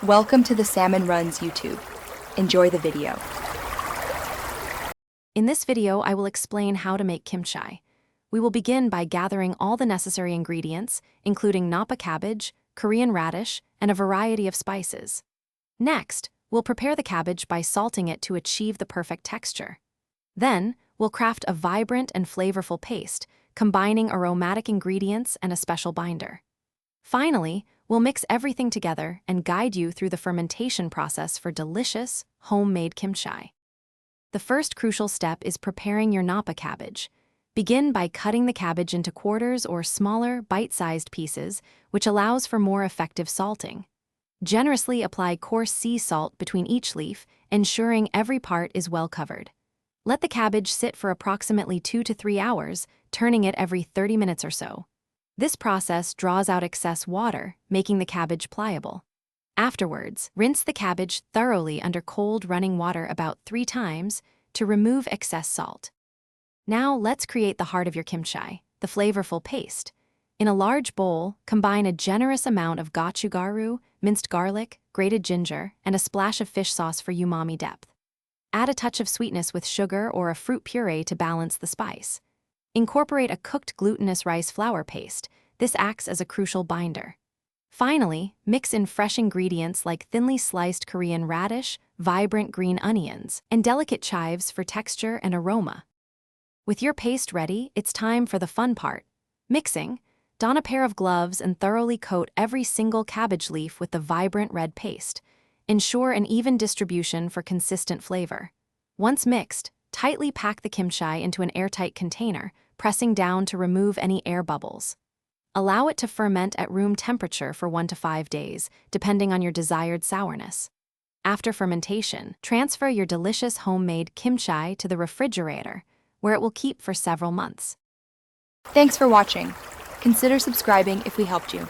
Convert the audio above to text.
Welcome to the Salmon Runs YouTube. Enjoy the video. In this video, I will explain how to make kimchi. We will begin by gathering all the necessary ingredients, including napa cabbage, Korean radish, and a variety of spices. Next, we'll prepare the cabbage by salting it to achieve the perfect texture. Then, we'll craft a vibrant and flavorful paste, combining aromatic ingredients and a special binder. Finally, we'll mix everything together and guide you through the fermentation process for delicious, homemade kimchi. The first crucial step is preparing your napa cabbage. Begin by cutting the cabbage into quarters or smaller, bite-sized pieces, which allows for more effective salting. Generously apply coarse sea salt between each leaf, ensuring every part is well covered. Let the cabbage sit for approximately 2 to 3 hours, turning it every 30 minutes or so. This process draws out excess water, making the cabbage pliable. Afterwards, rinse the cabbage thoroughly under cold running water about 3 times to remove excess salt. Now let's create the heart of your kimchi, the flavorful paste. In a large bowl, combine a generous amount of gochugaru, minced garlic, grated ginger, and a splash of fish sauce for umami depth. Add a touch of sweetness with sugar or a fruit puree to balance the spice. Incorporate a cooked glutinous rice flour paste. This acts as a crucial binder. Finally, mix in fresh ingredients like thinly sliced Korean radish, vibrant green onions, and delicate chives for texture and aroma. With your paste ready, it's time for the fun part. Mixing. Don a pair of gloves and thoroughly coat every single cabbage leaf with the vibrant red paste. Ensure an even distribution for consistent flavor. Once mixed, tightly pack the kimchi into an airtight container, pressing down to remove any air bubbles. Allow it to ferment at room temperature for 1 to 5 days, depending on your desired sourness. After fermentation, transfer your delicious homemade kimchi to the refrigerator, where it will keep for several months. Thanks for watching. Consider subscribing if we helped you.